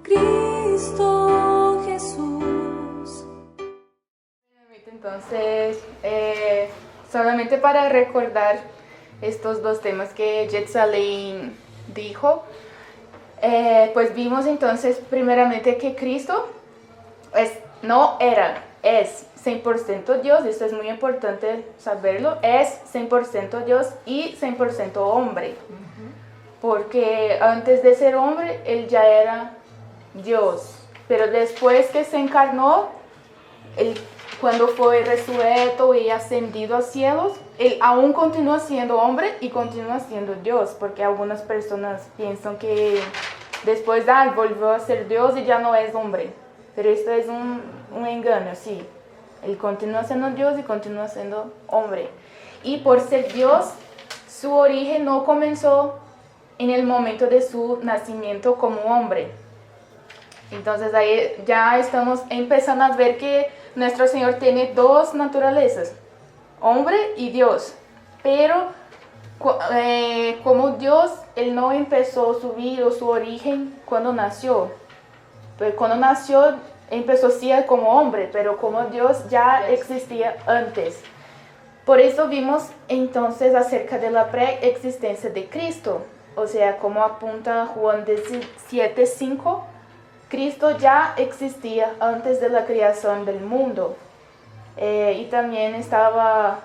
Cristo Jesús. Entonces, solamente para recordar estos dos temas que Yetzalén dijo, pues vimos entonces primeramente que Cristo es 100% Dios, esto es muy importante saberlo, es 100% Dios y 100% hombre, porque antes de ser hombre, él ya era Dios, pero después que se encarnó, cuando fue resucitado y ascendido a cielos, él aún continúa siendo hombre y continúa siendo Dios, porque algunas personas piensan que después volvió a ser Dios y ya no es hombre, pero esto es un engaño, sí. Él continúa siendo Dios y continúa siendo hombre. Y por ser Dios, su origen no comenzó en el momento de su nacimiento como hombre. Entonces ahí ya estamos empezando a ver que nuestro Señor tiene dos naturalezas, hombre y Dios. Pero como Dios, Él no empezó su vida o su origen cuando nació. Pero cuando nació, empezó sí como hombre, pero como Dios ya existía antes. Por eso vimos entonces acerca de la preexistencia de Cristo. O sea, como apunta Juan 17:5, Cristo ya existía antes de la creación del mundo. Y también nuestro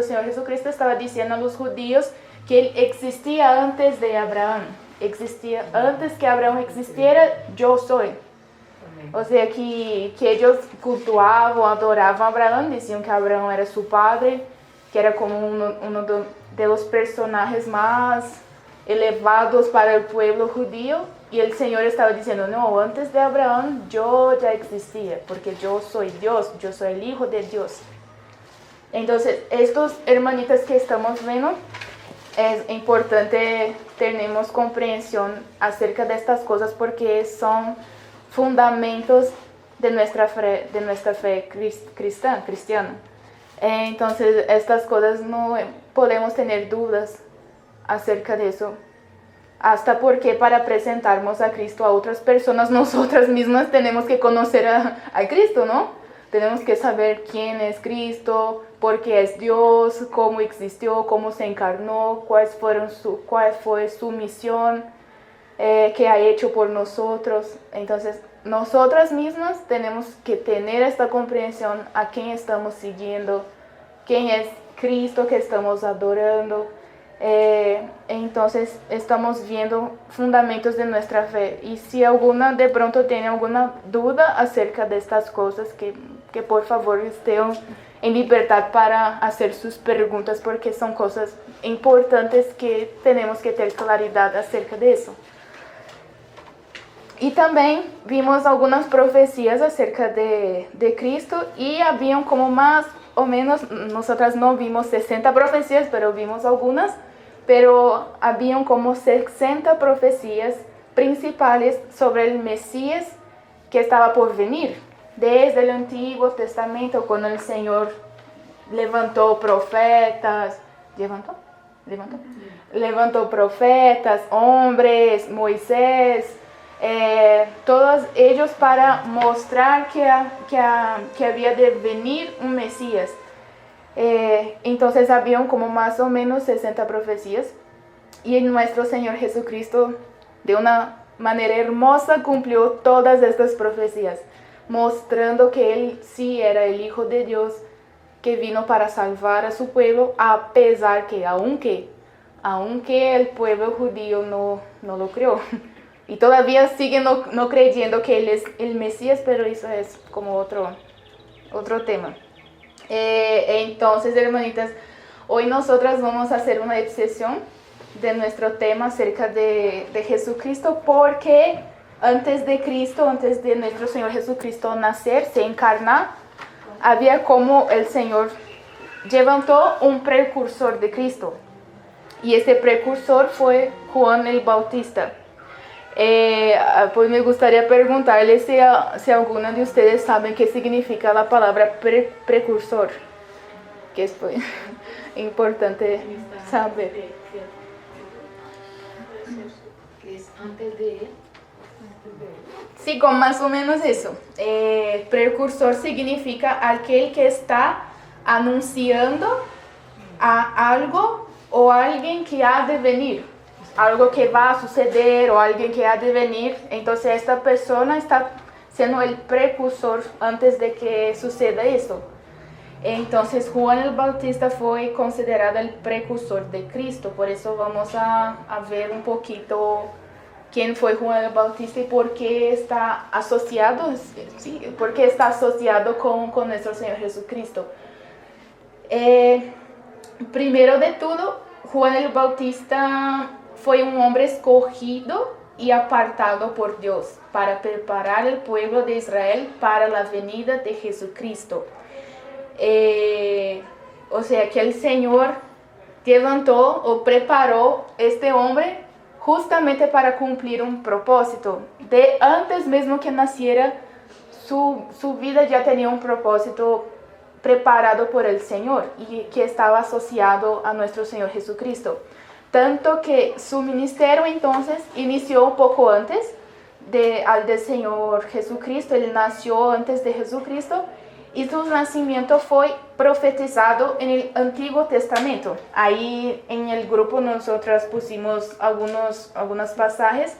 Señor Jesucristo estaba diciendo a los judíos que Él existía antes de Abraham. Existía antes que Abraham existiera, yo soy. O sea, que ellos cultuaban, adoraban a Abraham, decían que Abraham era su padre, que era como uno de los personajes más elevados para el pueblo judío. Y el Señor estaba diciendo, no, antes de Abraham yo ya existía, porque yo soy Dios, yo soy el Hijo de Dios. Entonces, estos hermanitas que estamos viendo, es importante tenemos comprensión acerca de estas cosas porque son fundamentos de nuestra fe cristiana. Entonces, estas cosas no podemos tener dudas acerca de eso. Hasta porque para presentarnos a Cristo a otras personas, nosotras mismas tenemos que conocer a Cristo, ¿no? Tenemos que saber quién es Cristo, por qué es Dios, cómo existió, cómo se encarnó, cuál fue su misión, qué ha hecho por nosotros. Entonces, nosotras mismas tenemos que tener esta comprensión a quién estamos siguiendo, quién es Cristo que estamos adorando. Entonces estamos viendo fundamentos de nuestra fe, y si alguna de pronto tiene alguna duda acerca de estas cosas, que por favor estén en libertad para hacer sus preguntas, porque son cosas importantes que tenemos que tener claridad acerca de eso. Y también vimos algunas profecías acerca de Cristo, y habían como más o menos, nosotras no vimos 60 profecías, pero vimos algunas, pero habían como 60 profecías principales sobre el Mesías que estaba por venir. Desde el Antiguo Testamento, cuando el Señor levantó profetas, levantó profetas, hombres, Moisés, todos ellos para mostrar que había de venir un Mesías. Entonces habían como más o menos 60 profecías, y nuestro Señor Jesucristo de una manera hermosa cumplió todas estas profecías, mostrando que Él sí era el Hijo de Dios, que vino para salvar a su pueblo, a pesar que aunque el pueblo judío no lo creó. Y todavía siguen no creyendo que Él es el Mesías, pero eso es como otro tema. Entonces, hermanitas, hoy nosotras vamos a hacer una excepción de nuestro tema acerca de Jesucristo, porque antes de nuestro Señor Jesucristo nacer, se encarnar, había como el Señor levantó un precursor de Cristo, y ese precursor fue Juan el Bautista. Pues me gustaría preguntarle si alguna de ustedes saben qué significa la palabra precursor, que es importante saber. Antes de él. Sí, como más o menos eso. Precursor significa aquel que está anunciando a algo o alguien que ha de venir, algo que va a suceder o alguien que ha de venir. Entonces esta persona está siendo el precursor antes de que suceda eso. Entonces Juan el Bautista fue considerado el precursor de Cristo. Por eso vamos a ver un poquito quién fue Juan el Bautista y por qué está asociado, sí, por qué está asociado con nuestro Señor Jesucristo. Primero de todo, Juan el Bautista fue un hombre escogido y apartado por Dios para preparar el pueblo de Israel para la venida de Jesucristo. O sea que el Señor levantó o preparó este hombre justamente para cumplir un propósito. De antes mismo que naciera, su vida ya tenía un propósito preparado por el Señor y que estaba asociado a nuestro Señor Jesucristo. Tanto que su ministerio entonces inició un poco antes al del Señor Jesucristo. Él nació antes de Jesucristo y su nacimiento fue profetizado en el Antiguo Testamento. Ahí en el grupo nosotros pusimos algunos pasajes.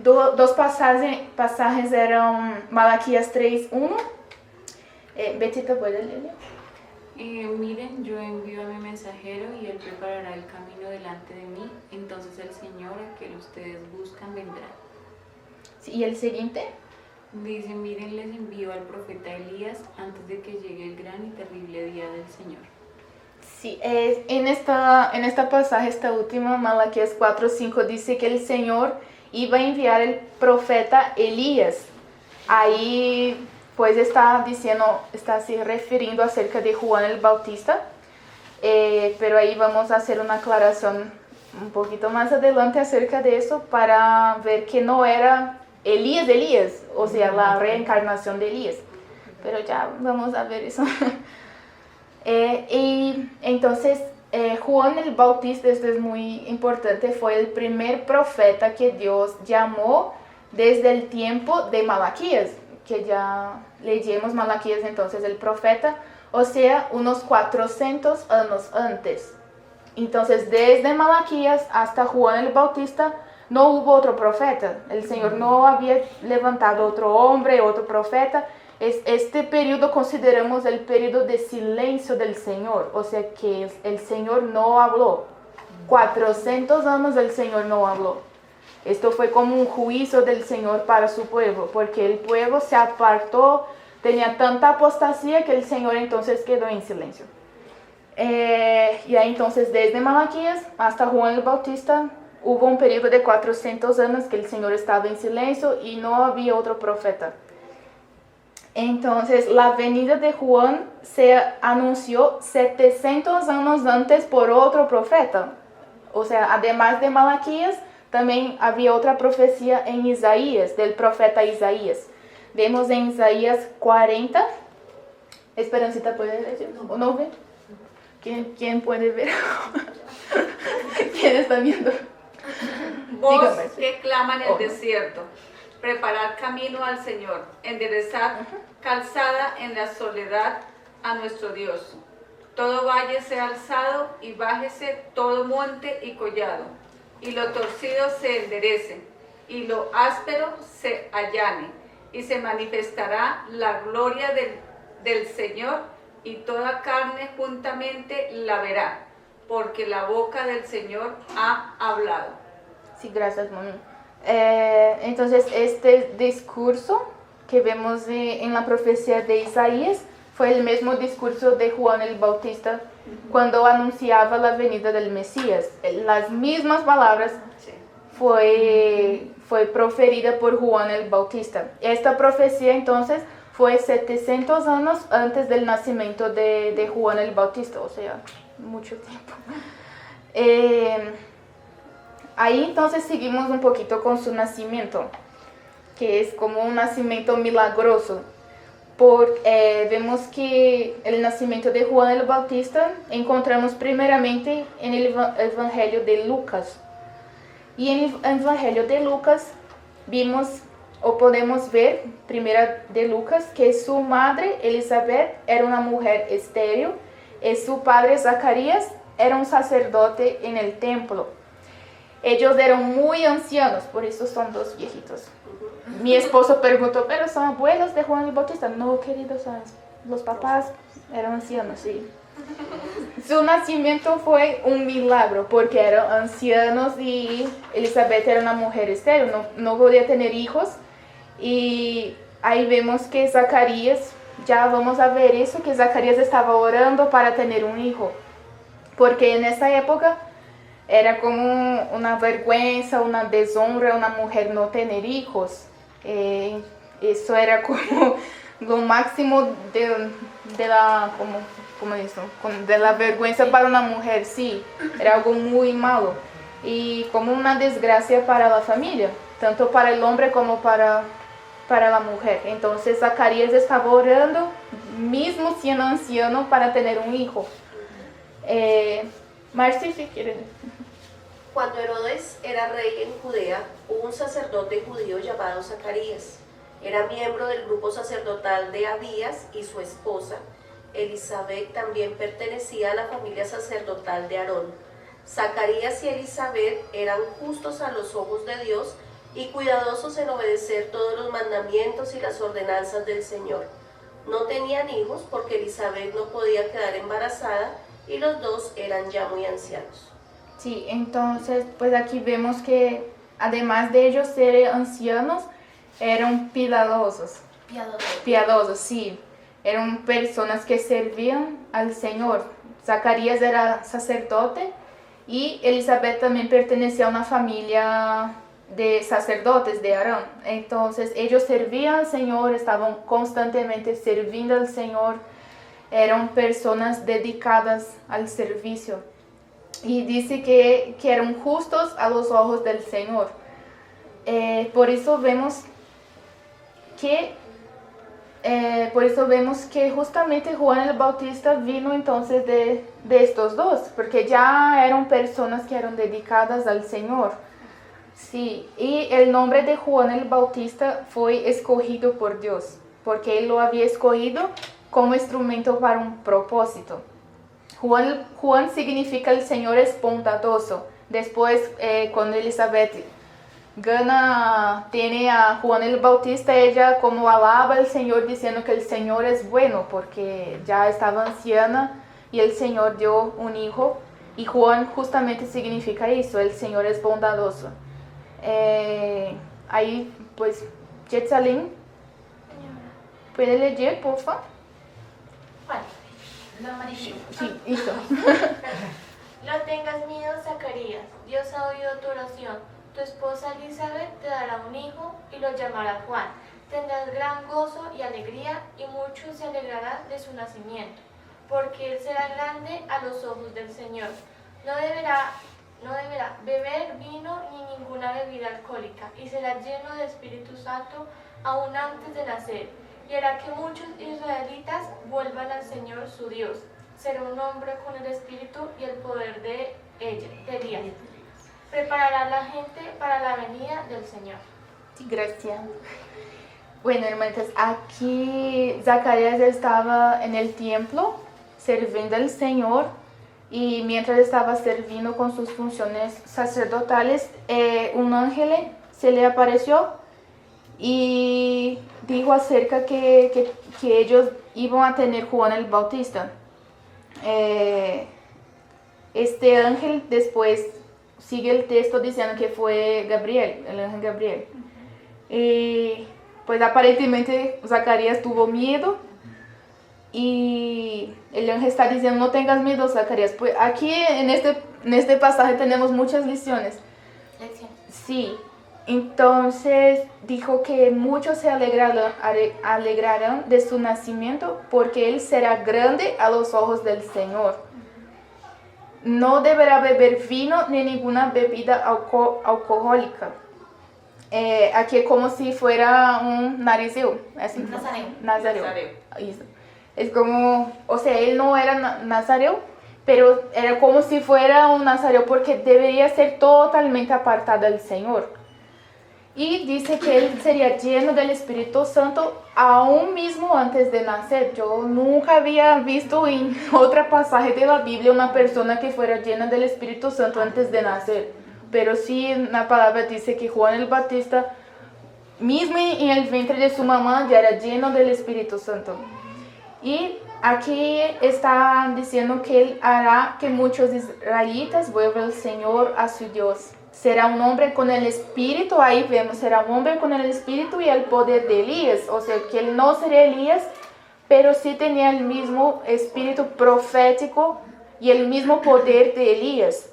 Dos pasajes eran Malaquías 3:1. Betita, ¿puedes leerlo? Miren, yo envío a mi mensajero y él preparará el camino delante de mí. Entonces el Señor, a quien ustedes buscan, vendrá. Sí, ¿y el siguiente? Dice, miren, les envío al profeta Elías antes de que llegue el gran y terrible día del Señor. Sí, en esta pasaje, esta última, Malaquías 4:5, dice que el Señor iba a enviar el profeta Elías. Ahí pues está así refiriendo acerca de Juan el Bautista, pero ahí vamos a hacer una aclaración un poquito más adelante acerca de eso para ver que no era Elías, o sea, la reencarnación de Elías, pero ya vamos a ver eso. Y entonces Juan el Bautista, esto es muy importante, fue el primer profeta que Dios llamó desde el tiempo de Malaquías, que ya leímos Malaquías entonces el profeta, o sea, unos 400 años antes. Entonces desde Malaquías hasta Juan el Bautista no hubo otro profeta. El Señor no había levantado otro hombre, otro profeta. Este periodo consideramos el periodo de silencio del Señor, o sea que el Señor no habló. 400 años el Señor no habló. Esto fue como un juicio del Señor para su pueblo, porque el pueblo se apartó, tenía tanta apostasía que el Señor entonces quedó en silencio. Y ahí entonces desde Malaquías hasta Juan el Bautista hubo un periodo de 400 años que el Señor estaba en silencio y no había otro profeta. Entonces la venida de Juan se anunció 700 años antes por otro profeta. O sea, además de Malaquías, también había otra profecía en Isaías, del profeta Isaías. Vemos en Isaías 40. Esperancita, ¿puede leer? ¿O no ve? ¿Quién puede ver? ¿Quién está viendo? Voz Dígame. que clama en el desierto, preparad camino al Señor, enderezad calzada en la soledad a nuestro Dios. Todo valle sea alzado y bájese todo monte y collado, y lo torcido se enderece, y lo áspero se allane, y se manifestará la gloria del Señor, y toda carne juntamente la verá, porque la boca del Señor ha hablado. Sí, gracias, mami. Entonces, este discurso que vemos en la profecía de Isaías fue el mismo discurso de Juan el Bautista cuando anunciaba la venida del Mesías. Las mismas palabras fue proferida por Juan el Bautista. Esta profecía entonces fue 700 años antes del nacimiento de Juan el Bautista, o sea, mucho tiempo. Ahí entonces seguimos un poquito con su nacimiento, que es como un nacimiento milagroso. Vemos que el nacimiento de Juan el Bautista encontramos primeramente en el Evangelio de Lucas. Y en el Evangelio de Lucas vimos o podemos ver, primera de Lucas, que su madre Elizabeth era una mujer estéril y su padre Zacarías era un sacerdote en el templo. Ellos eran muy ancianos, por eso son dos viejitos. Mi esposo preguntó, ¿pero son abuelos de Juan el Bautista? No, queridos, los papás eran ancianos, sí. Su nacimiento fue un milagro porque eran ancianos y Elizabeth era una mujer estéril, no podía tener hijos. Y ahí vemos que Zacarías, ya vamos a ver eso, que Zacarías estaba orando para tener un hijo. Porque en esa época era como una vergüenza, una deshonra, una mujer no tener hijos. Eso era como lo máximo de la, como eso, de la vergüenza para una mujer, sí, era algo muy malo. Y como una desgracia para la familia, tanto para el hombre como para la mujer. Entonces Zacarías estaba orando, mismo siendo anciano, para tener un hijo. Marci, si quieres. Cuando Herodes era rey en Judea, hubo un sacerdote judío llamado Zacarías. Era miembro del grupo sacerdotal de Abías y su esposa, Elizabeth, también pertenecía a la familia sacerdotal de Aarón. Zacarías y Elizabeth eran justos a los ojos de Dios y cuidadosos en obedecer todos los mandamientos y las ordenanzas del Señor. No tenían hijos porque Elizabeth no podía quedar embarazada y los dos eran ya muy ancianos. Sí, entonces pues aquí vemos que además de ellos ser ancianos, eran piadosos. Piadosos, sí. Eran personas que servían al Señor. Zacarías era sacerdote y Elizabeth también pertenecía a una familia de sacerdotes de Aarón. Entonces ellos servían al Señor, estaban constantemente sirviendo al Señor, eran personas dedicadas al servicio. Y dice que eran justos a los ojos del Señor. Por eso vemos que justamente Juan el Bautista vino entonces de estos dos, porque ya eran personas que eran dedicadas al Señor. Sí, y el nombre de Juan el Bautista fue escogido por Dios, porque Él lo había escogido como instrumento para un propósito. Juan significa el Señor es bondadoso. Después, cuando Elizabeth tiene a Juan el Bautista, ella como alaba al Señor diciendo que el Señor es bueno, porque ya estaba anciana y el Señor dio un hijo. Y Juan justamente significa eso, el Señor es bondadoso. Ahí, pues, Jetsalín, ¿puede leer, por favor? Vale, lo amarillo. Sí, hizo. No tengas miedo, Zacarías. Dios ha oído tu oración. Tu esposa Elizabeth te dará un hijo y lo llamará Juan. Tendrás gran gozo y alegría y muchos se alegrarán de su nacimiento, porque él será grande a los ojos del Señor. No deberá beber vino ni ninguna bebida alcohólica y será lleno de Espíritu Santo aún antes de nacer. Y hará que muchos israelitas vuelvan al Señor su Dios. Será un hombre con el espíritu y el poder de Elías. Preparará a la gente para la venida del Señor. Sí, gracias. Bueno, hermanos, aquí Zacarías estaba en el templo sirviendo al Señor y mientras estaba sirviendo con sus funciones sacerdotales, un ángel se le apareció y dijo acerca que ellos iban a tener Juan el Bautista. Este ángel después sigue el texto diciendo que fue Gabriel, el ángel Gabriel. Pues aparentemente Zacarías tuvo miedo y el ángel está diciendo no tengas miedo, Zacarías. Pues aquí en este pasaje tenemos muchas lecciones. Sí. Entonces dijo que muchos se alegrarán de su nacimiento porque él será grande a los ojos del Señor. No deberá beber vino ni ninguna bebida alcohólica. Aquí es como si fuera un narizeo. ¿Así? Nazareo. Nazareo. Es como, o sea, él no era nazareo, pero era como si fuera un nazareo porque debería ser totalmente apartado del Señor. Y dice que él sería lleno del Espíritu Santo aún mismo antes de nacer. Yo nunca había visto en otro pasaje de la Biblia una persona que fuera llena del Espíritu Santo antes de nacer. Pero sí, la palabra dice que Juan el Bautista, mismo en el vientre de su mamá, ya era lleno del Espíritu Santo. Y aquí está diciendo que él hará que muchos israelitas vuelvan al Señor, a su Dios. Será un hombre con el espíritu, ahí vemos, será un hombre con el espíritu y el poder de Elías. O sea, que él no sería Elías, pero sí tenía el mismo espíritu profético y el mismo poder de Elías.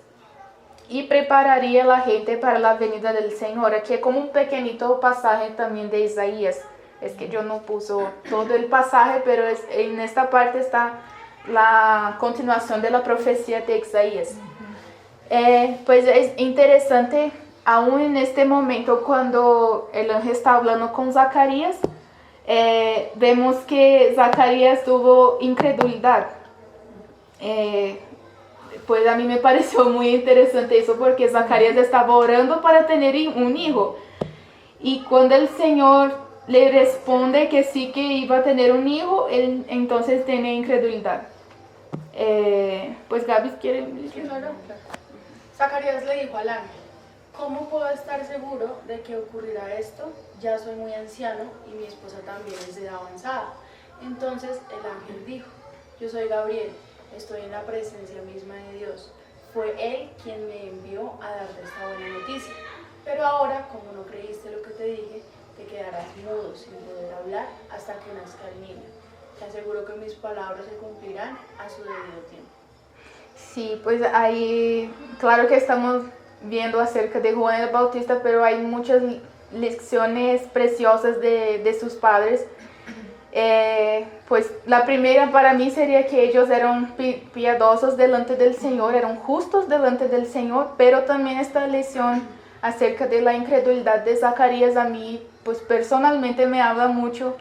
Y prepararía a la gente para la venida del Señor. Aquí es como un pequeñito pasaje también de Isaías. Es que yo no puso todo el pasaje, pero en esta parte está la continuación de la profecía de Isaías. Pues es interesante, aún en este momento cuando el ángel está hablando con Zacarías, vemos que Zacarías tuvo incredulidad. Pues a mí me pareció muy interesante eso porque Zacarías estaba orando para tener un hijo. Y cuando el Señor le responde que sí que iba a tener un hijo, él entonces tiene incredulidad. Pues Gaby quiere decir. Zacarías le dijo al ángel: ¿cómo puedo estar seguro de que ocurrirá esto? Ya soy muy anciano y mi esposa también es de edad avanzada. Entonces el ángel dijo: yo soy Gabriel, estoy en la presencia misma de Dios. Fue Él quien me envió a darte esta buena noticia. Pero ahora, como no creíste lo que te dije, te quedarás mudo sin poder hablar hasta que nazca el niño. Te aseguro que mis palabras se cumplirán a su debido tiempo. Sí, pues ahí, claro que estamos viendo acerca de Juan el Bautista, pero hay muchas lecciones preciosas de sus padres. Pues la primera para mí sería que ellos eran piadosos delante del Señor, eran justos delante del Señor, pero también esta lección acerca de la incredulidad de Zacarías a mí, pues personalmente me habla mucho,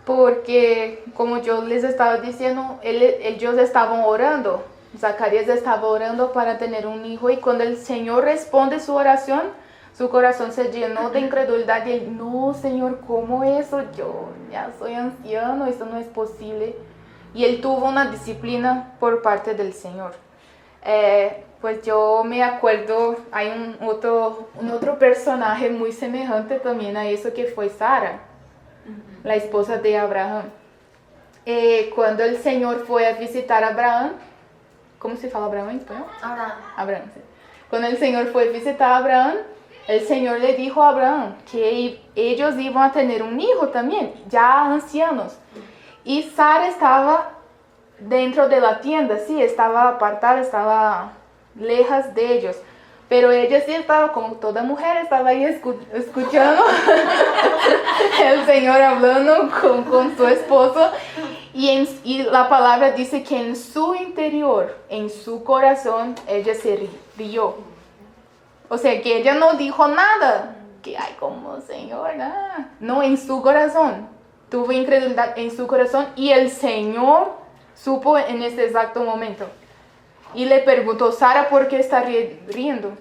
porque como yo les estaba diciendo, ellos estaban orando. Zacarías estaba orando para tener un hijo y cuando el Señor responde su oración, su corazón se llenó de incredulidad y él: no, Señor, ¿cómo eso? Yo ya soy anciano, eso no es posible. Y él tuvo una disciplina por parte del Señor. Pues yo me acuerdo, hay un otro personaje muy semejante también a eso, que fue Sara, la esposa de Abraham. Cuando el Señor fue a visitar a Abraham, ¿cómo se fala Abraham en español? Abraham, sí. Cuando el Señor fue a visitar a Abraham, el Señor le dijo a Abraham que ellos iban a tener un hijo también, ya ancianos. Y Sara estaba dentro de la tienda, sí, estaba apartada, estaba lejos de ellos. Pero ella sí estaba, como toda mujer, estaba ahí escuchando el Señor hablando con su esposo. Y la palabra dice que en su interior, en su corazón, ella se rió. O sea, que ella no dijo nada. Que ay, como Señor, nada. No, en su corazón. Tuvo incredulidad en su corazón y el Señor supo en ese exacto momento. Y le preguntó: Sara, ¿por qué está riendo?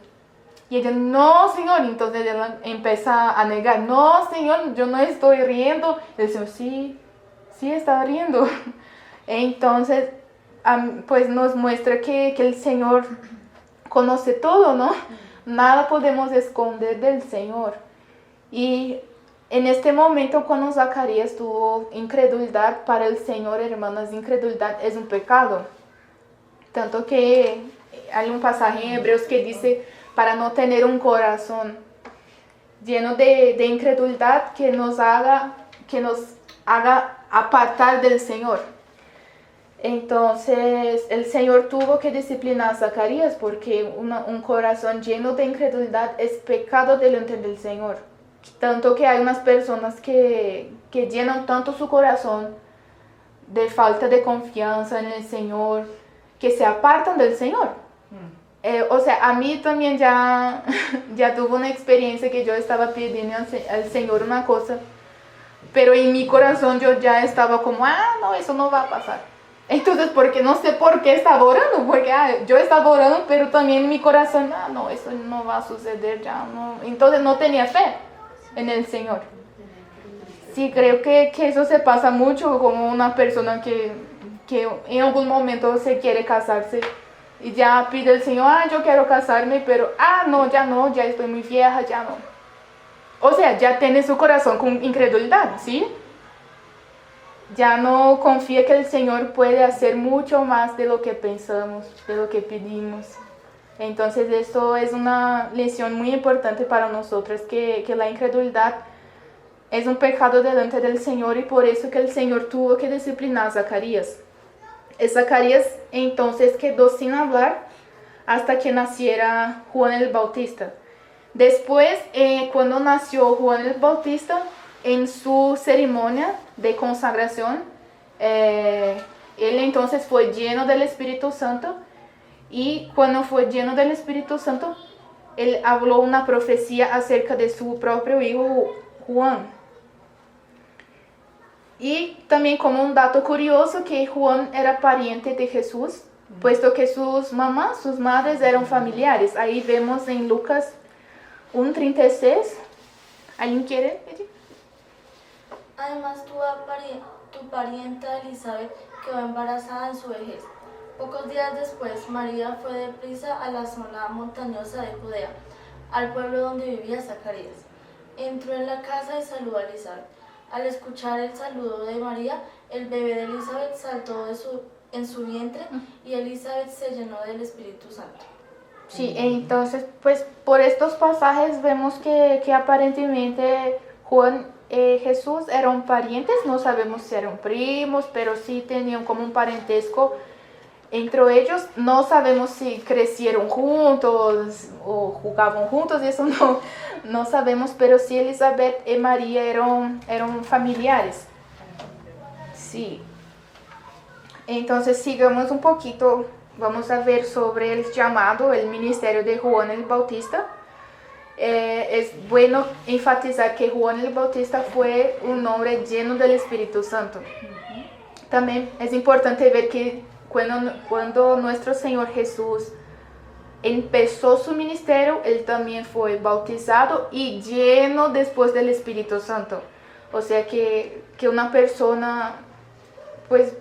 Y ella: no, Señor. Entonces ella empieza a negar: no, Señor, yo no estoy riendo. Y el Señor: sí estaba riendo. Entonces, pues nos muestra que el Señor conoce todo, ¿no? Nada podemos esconder del Señor. Y en este momento, cuando Zacarías tuvo incredulidad, para el Señor, hermanas, incredulidad es un pecado. Tanto que hay un pasaje en Hebreos que dice: para no tener un corazón lleno de incredulidad que nos haga apartar del Señor. Entonces el Señor tuvo que disciplinar a Zacarías porque un corazón lleno de incredulidad es pecado delante del Señor. Tanto que hay unas personas que llenan tanto su corazón de falta de confianza en el Señor, que se apartan del Señor. O sea, a mí también ya tuve una experiencia que yo estaba pidiendo al Señor una cosa, pero en mi corazón yo ya estaba como: no, eso no va a pasar. Entonces, porque no sé por qué estaba orando, porque yo estaba orando, pero también en mi corazón, no, eso no va a suceder ya, no. Entonces no tenía fe en el Señor. Sí, creo que eso se pasa mucho como una persona que en algún momento se quiere casarse y ya pide al Señor, yo quiero casarme, pero, no, ya estoy muy vieja, ya no. O sea, ya tiene su corazón con incredulidad, ¿sí? Ya no confía que el Señor puede hacer mucho más de lo que pensamos, de lo que pedimos. Entonces esto es una lección muy importante para nosotros, que la incredulidad es un pecado delante del Señor y por eso que el Señor tuvo que disciplinar a Zacarías. Zacarías entonces quedó sin hablar hasta que naciera Juan el Bautista. Después, cuando nació Juan el Bautista, en su ceremonia de consagración, él entonces fue lleno del Espíritu Santo y cuando fue lleno del Espíritu Santo, él habló una profecía acerca de su propio hijo Juan. Y también como un dato curioso que Juan era pariente de Jesús, puesto que sus madres eran familiares. Ahí vemos en Lucas 1:36. ¿Alguien quiere pedir? Además, tu parienta Elizabeth quedó embarazada en su vejez. Pocos días después, María fue deprisa a la zona montañosa de Judea, al pueblo donde vivía Zacarías. Entró en la casa y saludó a Elizabeth. Al escuchar el saludo de María, el bebé de Elizabeth saltó en su vientre y Elizabeth se llenó del Espíritu Santo. Sí, entonces, pues por estos pasajes vemos que aparentemente Juan y Jesús eran parientes, no sabemos si eran primos, pero sí tenían como un parentesco entre ellos. No sabemos si crecieron juntos o jugaban juntos, eso no sabemos, pero sí Elizabeth y María eran familiares. Sí. Entonces sigamos un poquito, vamos a ver sobre el llamado, el ministerio de Juan el Bautista. Es bueno enfatizar que Juan el Bautista fue un hombre lleno del Espíritu Santo. También es importante ver que cuando nuestro Señor Jesús empezó su ministerio, él también fue bautizado y lleno después del Espíritu Santo. O sea que una persona pues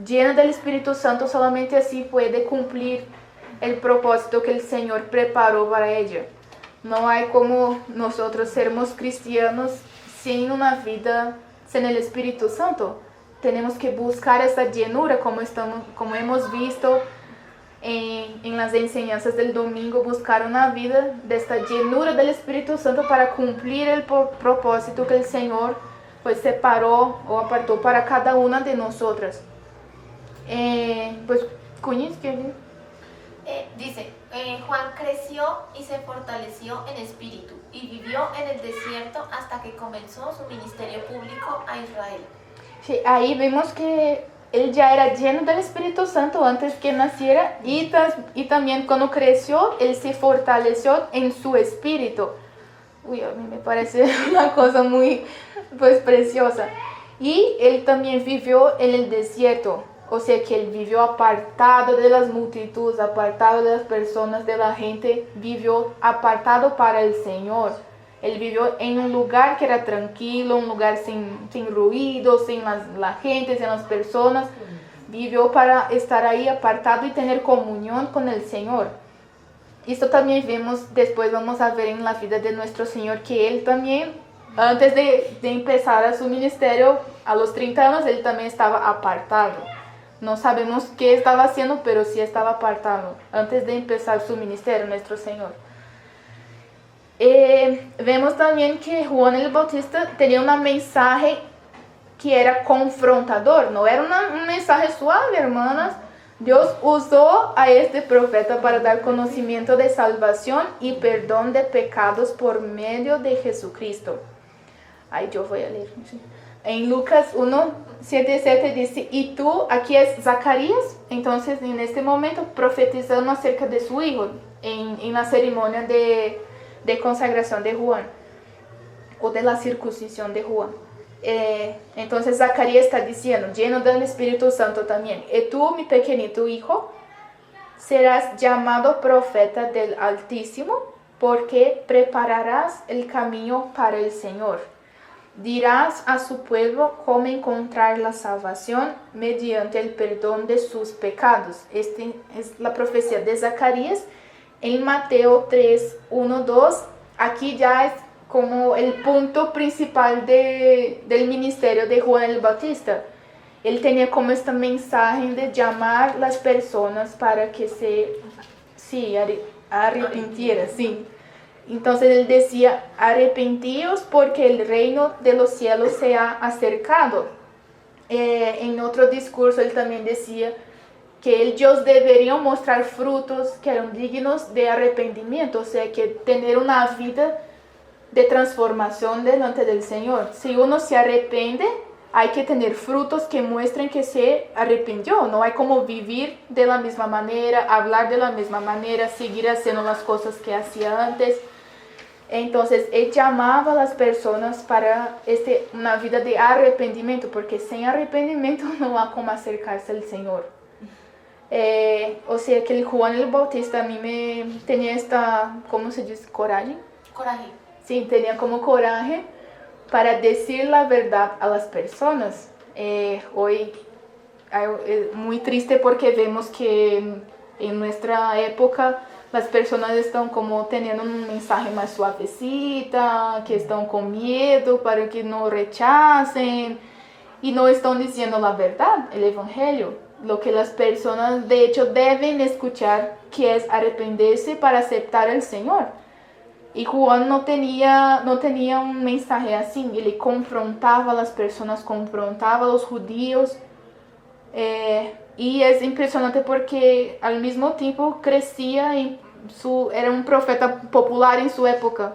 llena del Espíritu Santo solamente así puede cumplir el propósito que el Señor preparó para ella. No hay como nosotros sermos cristianos sin una vida, sin el Espíritu Santo. Tenemos que buscar esa llenura, como hemos visto en las enseñanzas del domingo, buscar una vida de esta llenura del Espíritu Santo para cumplir el propósito que el Señor pues separó o apartó para cada una de nosotras. Pues, Cuñiz, ¿qué? Dice, Juan creció y se fortaleció en espíritu y vivió en el desierto hasta que comenzó su ministerio público a Israel. Sí, ahí vemos que él ya era lleno del Espíritu Santo antes que naciera y también cuando creció, él se fortaleció en su espíritu. Uy, a mí me parece una cosa muy pues preciosa. Y él también vivió en el desierto. O sea que él vivió apartado de las multitudes, apartado de las personas, de la gente, vivió apartado para el Señor. Él vivió en un lugar que era tranquilo, un lugar sin ruido, sin la gente, sin las personas. Vivió para estar ahí apartado y tener comunión con el Señor. Esto también después vamos a ver en la vida de nuestro Señor, que él también, antes de empezar a su ministerio, a los 30 años, él también estaba apartado. No sabemos qué estaba haciendo, pero sí estaba apartado antes de empezar su ministerio, nuestro Señor. Vemos también que Juan el Bautista tenía un mensaje que era confrontador, no era un mensaje suave, hermanas. Dios usó a este profeta para dar conocimiento de salvación y perdón de pecados por medio de Jesucristo. Ay, yo voy a leer. En Lucas 1:7 dice, y tú, aquí es Zacarías, entonces en este momento profetizando acerca de su hijo en la ceremonia de consagración de Juan o de la circuncisión de Juan. Entonces Zacarías está diciendo, lleno del Espíritu Santo también, y tú, mi pequeñito hijo, serás llamado profeta del Altísimo, porque prepararás el camino para el Señor. Dirás a su pueblo cómo encontrar la salvación mediante el perdón de sus pecados. Esta es la profecía de Zacarías en Mateo 3, 1, 2. Aquí ya es como el punto principal del ministerio de Juan el Bautista. Él tenía como este mensaje de llamar a las personas para que se arrepintieran. Sí. Entonces él decía, arrepentíos porque el reino de los cielos se ha acercado. En otro discurso él también decía que ellos deberían mostrar frutos que eran dignos de arrepentimiento, o sea, que tener una vida de transformación delante del Señor. Si uno se arrepiente, hay que tener frutos que muestren que se arrepintió. No hay como vivir de la misma manera, hablar de la misma manera, seguir haciendo las cosas que hacía antes. Entonces, él llamaba a las personas para una vida de arrepentimiento, porque sin arrepentimiento no hay como acercarse al Señor. O sea, que el Juan el Bautista a mí me tenía esta, ¿cómo se dice? Coraje. Sí, tenía como coraje para decir la verdad a las personas. Hoy es muy triste porque vemos que en nuestra época las personas están como teniendo un mensaje más suavecita, que están con miedo para que no rechacen y no están diciendo la verdad, el evangelio. Lo que las personas de hecho deben escuchar, que es arrepentirse para aceptar al Señor. Y Juan no tenía un mensaje así, él confrontaba a las personas, confrontaba a los judíos. Y es impresionante porque al mismo tiempo crecía era un profeta popular en su época.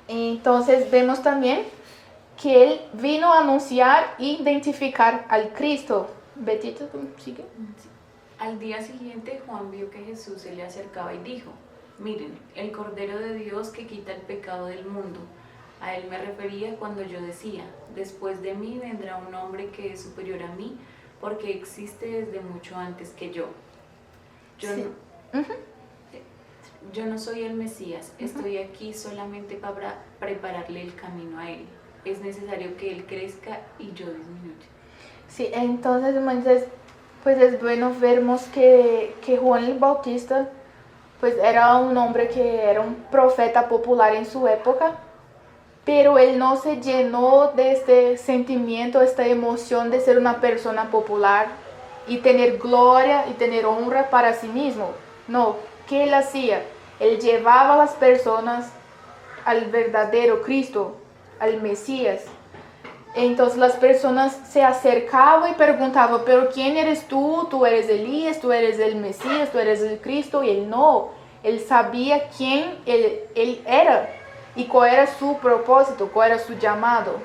Entonces vemos también que él vino a anunciar e identificar al Cristo. Betito, ¿sigue? Al día siguiente Juan vio que Jesús se le acercaba y dijo, miren, el Cordero de Dios que quita el pecado del mundo. A él me refería cuando yo decía, después de mí vendrá un hombre que es superior a mí, porque existe desde mucho antes que yo. Yo no soy el Mesías, estoy aquí solamente para prepararle el camino a él. Es necesario que él crezca y yo disminuya. Sí, entonces pues es bueno vermos que Juan el Bautista pues era un hombre que era un profeta popular en su época, pero él no se llenó de este sentimiento, esta emoción de ser una persona popular y tener gloria y tener honra para sí mismo. No, ¿qué él hacía? Él llevaba a las personas al verdadero Cristo, al Mesías. Entonces las personas se acercaban y preguntaban, pero ¿quién eres tú? ¿Tú eres Elías? ¿Tú eres el Mesías? ¿Tú eres el Cristo? Y él no. Él sabía quién él era y cuál era su propósito, cuál era su llamado.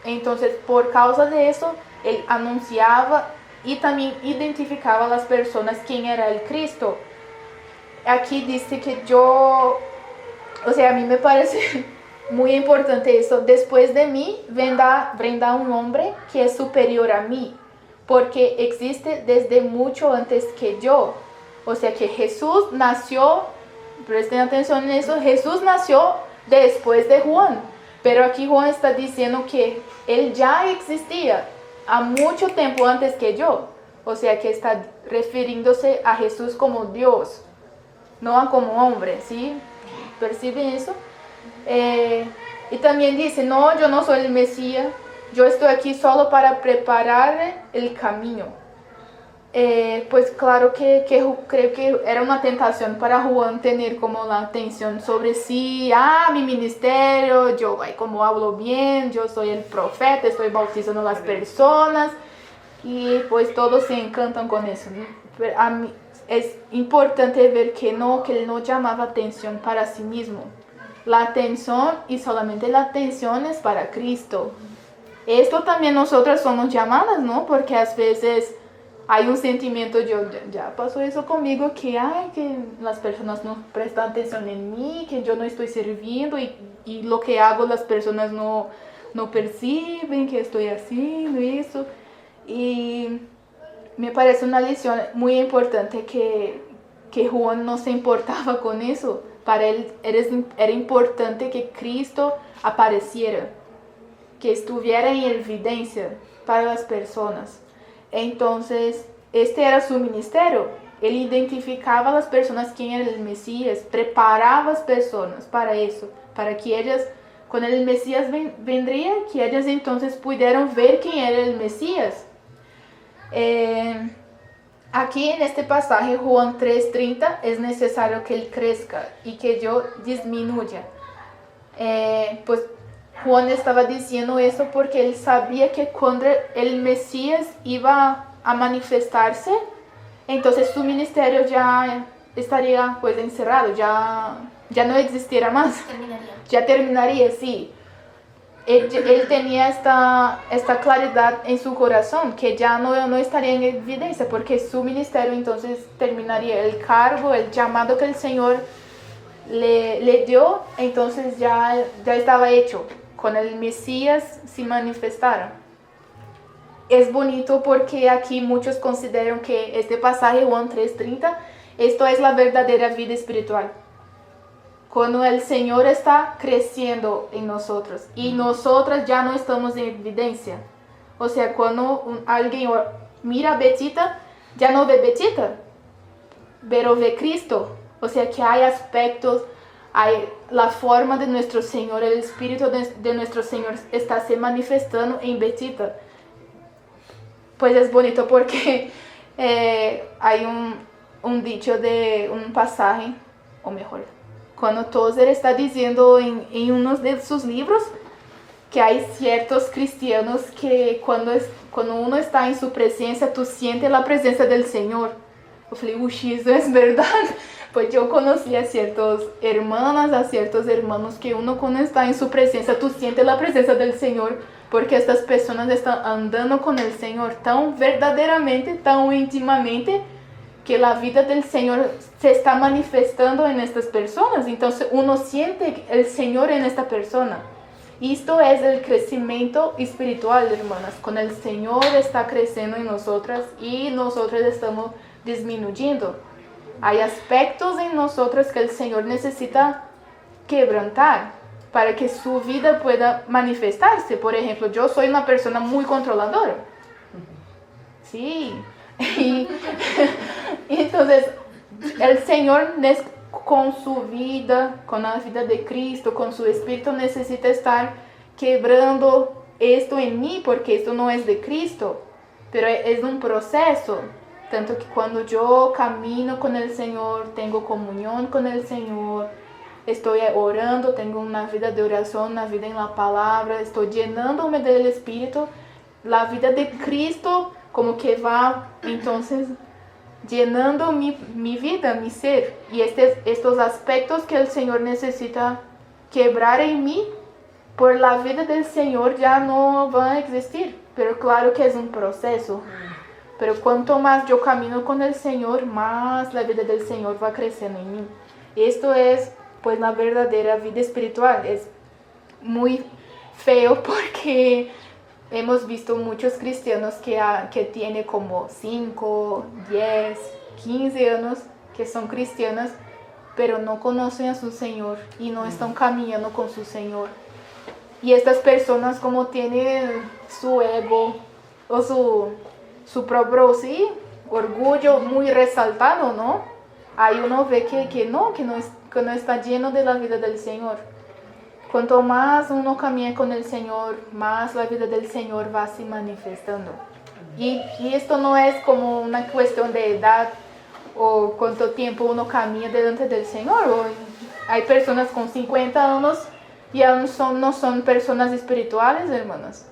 Entonces, por causa de eso, él anunciaba y también identificaba a las personas quién era el Cristo. Aquí dice que a mí me parece muy importante eso. Después de mí vendrá un hombre que es superior a mí, porque existe desde mucho antes que yo. O sea que Jesús nació, presten atención en eso, Jesús nació después de Juan, pero aquí Juan está diciendo que él ya existía a mucho tiempo antes que yo. O sea que está refiriéndose a Jesús como Dios, no como hombre, ¿sí? ¿Perciben eso? Y también dice, no, yo no soy el Mesías, yo estoy aquí solo para preparar el camino. Pues claro que creo que era una tentación para Juan tener como la atención sobre sí, mi ministerio, yo como hablo bien, yo soy el profeta, estoy bautizando a las personas, y pues todos se encantan con eso, ¿no? Pero a mí es importante ver que él no llamaba atención para sí mismo. La atención y solamente la atención es para Cristo. Esto también nosotras somos llamadas, ¿no? Porque a veces hay un sentimiento, ya pasó eso conmigo, que las personas no prestan atención en mí, que yo no estoy sirviendo y lo que hago las personas no no perciben que estoy haciendo eso. Y me parece una lección muy importante que Juan no se importaba con eso. Para él era importante que Cristo apareciera, que estuviera en evidencia para las personas. Entonces, este era su ministerio. Él identificaba a las personas quién era el Mesías, preparaba a las personas para eso, para que ellas, cuando el Mesías vendría, que ellas entonces pudieran ver quién era el Mesías. Aquí en este pasaje, Juan 3:30, es necesario que Él crezca y que yo disminuya. Pues Juan estaba diciendo eso porque él sabía que cuando el Mesías iba a manifestarse, entonces su ministerio ya estaría pues encerrado, ya no existiera más. Ya terminaría, sí. Él tenía esta claridad en su corazón, que ya no estaría en evidencia, porque su ministerio entonces terminaría. El cargo, el llamado que el Señor le dio, entonces ya estaba hecho. Cuando el Mesías se manifestara. Es bonito porque aquí muchos consideran que este pasaje, Juan 3:30, esto es la verdadera vida espiritual. Cuando el Señor está creciendo en nosotros y nosotras ya no estamos en evidencia. O sea, cuando alguien mira a Betita, ya no ve Betita, pero ve Cristo. O sea, que hay aspectos, hay la forma de nuestro Señor, el Espíritu de nuestro Señor está se manifestando en Betita. Pues es bonito porque hay un dicho de un pasaje, o mejor, cuando Tozer está diciendo en uno de sus libros que hay ciertos cristianos que cuando uno está en su presencia, tú sientes la presencia del Señor. Yo falei, eso es verdad. Pues yo conocí a ciertas hermanas, a ciertos hermanos que uno cuando está en su presencia, tú sientes la presencia del Señor, porque estas personas están andando con el Señor tan verdaderamente, tan íntimamente, que la vida del Señor se está manifestando en estas personas. Entonces uno siente el Señor en esta persona. Esto es el crecimiento espiritual, hermanas. Cuando el Señor está creciendo en nosotras y nosotros estamos disminuyendo. Hay aspectos en nosotros que el Señor necesita quebrantar para que su vida pueda manifestarse. Por ejemplo, yo soy una persona muy controladora. Sí. Y entonces el Señor con su vida, con la vida de Cristo, con su Espíritu necesita estar quebrando esto en mí, porque esto no es de Cristo, pero es un proceso. Tanto que cuando yo camino con el Señor, tengo comunión con el Señor, estoy orando, tengo una vida de oración, una vida en la palabra, estoy llenándome del Espíritu, la vida de Cristo como que va entonces llenando mi vida, mi ser. Y estos aspectos que el Señor necesita quebrar en mí, por la vida del Señor ya no van a existir. Pero claro que es un proceso. Pero cuanto más yo camino con el Señor, más la vida del Señor va creciendo en mí. Esto es pues la verdadera vida espiritual. Es muy feo porque hemos visto muchos cristianos que tienen como 5, 10, 15 años que son cristianas, pero no conocen a su Señor y no están caminando con su Señor. Y estas personas como tienen su ego o su propio orgullo muy resaltado, ¿no? Ahí uno ve que no está lleno de la vida del Señor. Cuanto más uno camina con el Señor, más la vida del Señor va se manifestando. Y esto no es como una cuestión de edad o cuánto tiempo uno camina delante del Señor. Hay personas con 50 años y aún no son personas espirituales, hermanas.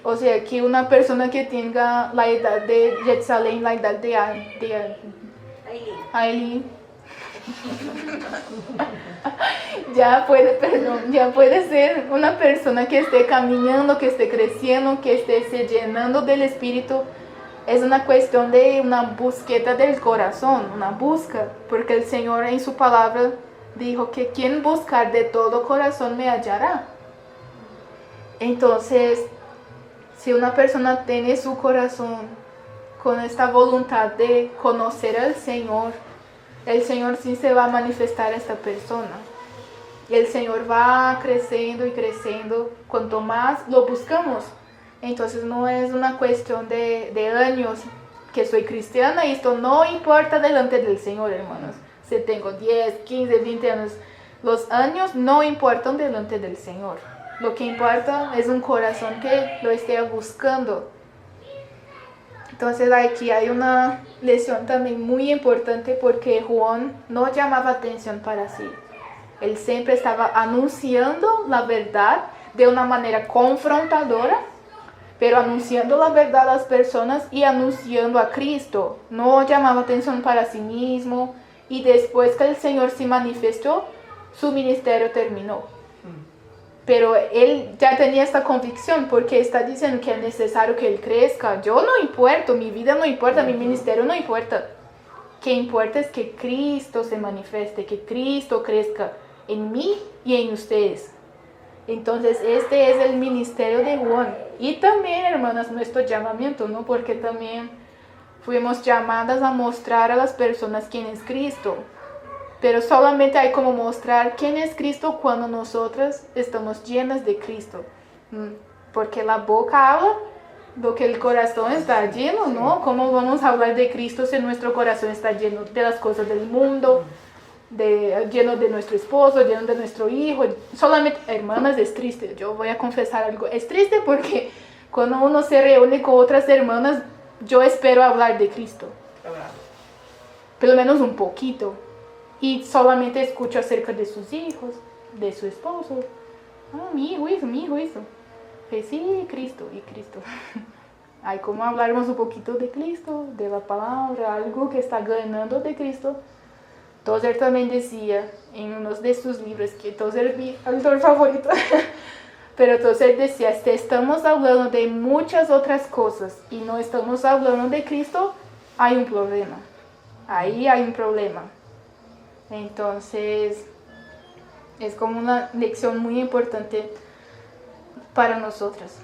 O sea, que una persona que tenga la edad de Jerusalén, la edad de Aileen, ya puede ser una persona que esté caminando, que esté creciendo, que esté se llenando del Espíritu. Es una cuestión de una búsqueda del corazón, una busca, porque el Señor en su palabra dijo que quien buscar de todo corazón me hallará. Entonces, si una persona tiene su corazón con esta voluntad de conocer al Señor, el Señor sí se va a manifestar a esta persona. Y el Señor va creciendo y creciendo cuanto más lo buscamos. Entonces no es una cuestión de años que soy cristiana y esto no importa delante del Señor, hermanos. Si tengo 10, 15, 20 años, los años no importan delante del Señor. Lo que importa es un corazón que lo esté buscando. Entonces aquí hay una lección también muy importante porque Juan no llamaba atención para sí. Él siempre estaba anunciando la verdad de una manera confrontadora, pero anunciando la verdad a las personas y anunciando a Cristo. No llamaba atención para sí mismo y después que el Señor se manifestó, su ministerio terminó. Pero él ya tenía esta convicción porque está diciendo que es necesario que él crezca. Yo no importo, mi vida no importa, mi ministerio no importa. Lo que importa es que Cristo se manifieste, que Cristo crezca en mí y en ustedes. Entonces este es el ministerio de Juan. Y también, hermanas, nuestro llamamiento, ¿no? Porque también fuimos llamadas a mostrar a las personas quién es Cristo. Pero solamente hay como mostrar quién es Cristo cuando nosotras estamos llenas de Cristo. Porque la boca habla lo que el corazón está lleno, ¿no? ¿Cómo vamos a hablar de Cristo si nuestro corazón está lleno de las cosas del mundo, lleno de nuestro esposo, lleno de nuestro hijo? Solamente, hermanas, es triste. Yo voy a confesar algo. Es triste porque cuando uno se reúne con otras hermanas, yo espero hablar de Cristo. Pelo menos un poquito. Y solamente escucho acerca de sus hijos, de su esposo. Mi hijo hizo. Sí, Cristo y Cristo. Hay como hablarmos un poquito de Cristo, de la palabra, algo que está ganando de Cristo. Tozer también decía en uno de sus libros, que Tozer es mi autor favorito, pero Tozer decía, si estamos hablando de muchas otras cosas y no estamos hablando de Cristo, hay un problema. Ahí hay un problema. Entonces, es como una lección muy importante para nosotras.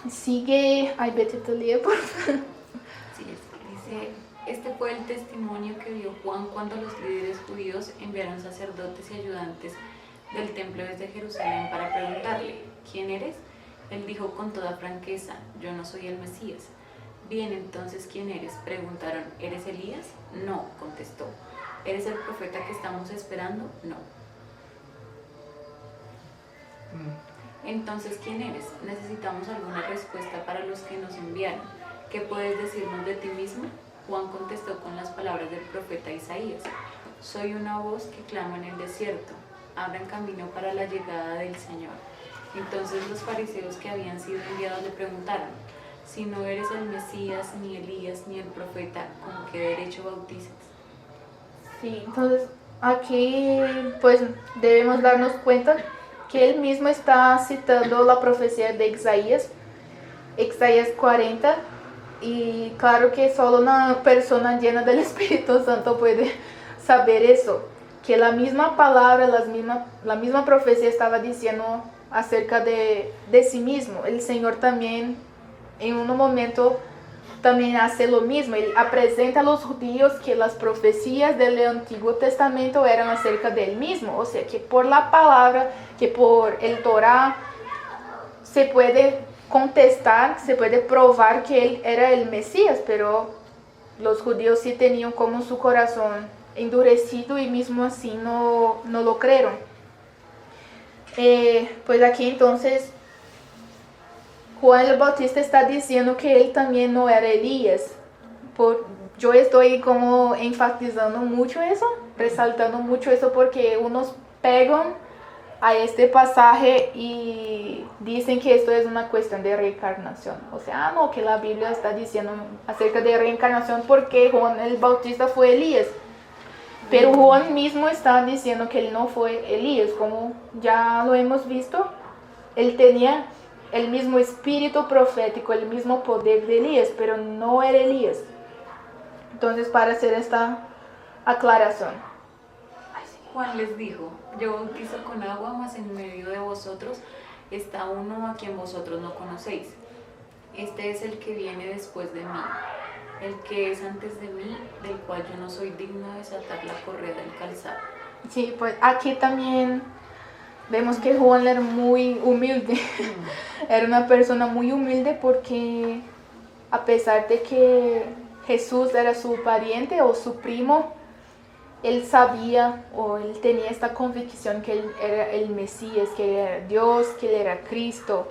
Sigue, ay, Betty, te leo, por favor. Sí, dice, este fue el testimonio que dio Juan cuando los líderes judíos enviaron sacerdotes y ayudantes del templo desde Jerusalén para preguntarle, ¿quién eres? Él dijo con toda franqueza, yo no soy el Mesías. Bien, entonces, ¿quién eres? Preguntaron, ¿eres Elías? No, contestó. ¿Eres el profeta que estamos esperando? No. Entonces, ¿quién eres? Necesitamos alguna respuesta para los que nos enviaron. ¿Qué puedes decirnos de ti mismo? Juan contestó con las palabras del profeta Isaías. Soy una voz que clama en el desierto. Abran camino para la llegada del Señor. Entonces los fariseos que habían sido enviados le preguntaron, si no eres el Mesías, ni Elías, ni el profeta, ¿con qué derecho bautizas? Sí, entonces aquí pues debemos darnos cuenta que él mismo está citando la profecía de Isaías 40, y claro que solo una persona llena del Espíritu Santo puede saber eso, que la misma palabra, la misma profecía estaba diciendo acerca de sí mismo. El Señor también en un momento también hace lo mismo. Él presenta a los judíos que las profecías del Antiguo Testamento eran acerca de él mismo. O sea, que por la palabra, que por el Torá, se puede contestar, se puede probar que él era el Mesías, pero los judíos sí tenían como su corazón endurecido y mismo así no lo creyeron. Pues aquí entonces Juan el Bautista está diciendo que él también no era Elías. Yo estoy como enfatizando mucho eso, resaltando mucho eso, porque unos pegan a este pasaje y dicen que esto es una cuestión de reencarnación. O sea, no, que la Biblia está diciendo acerca de reencarnación porque Juan el Bautista fue Elías. Pero Juan mismo está diciendo que él no fue Elías, como ya lo hemos visto. Él tenía el mismo espíritu profético, el mismo poder de Elías, pero no era Elías. Entonces, para hacer esta aclaración. Juan les dijo, yo bautizo con agua, mas en medio de vosotros está uno a quien vosotros no conocéis. Este es el que viene después de mí, el que es antes de mí, del cual yo no soy digno de desatar la correa del calzado. Sí, pues aquí también vemos que Juan era muy humilde. Era una persona muy humilde porque a pesar de que Jesús era su pariente o su primo, él sabía o él tenía esta convicción que él era el Mesías, que era Dios, que él era Cristo.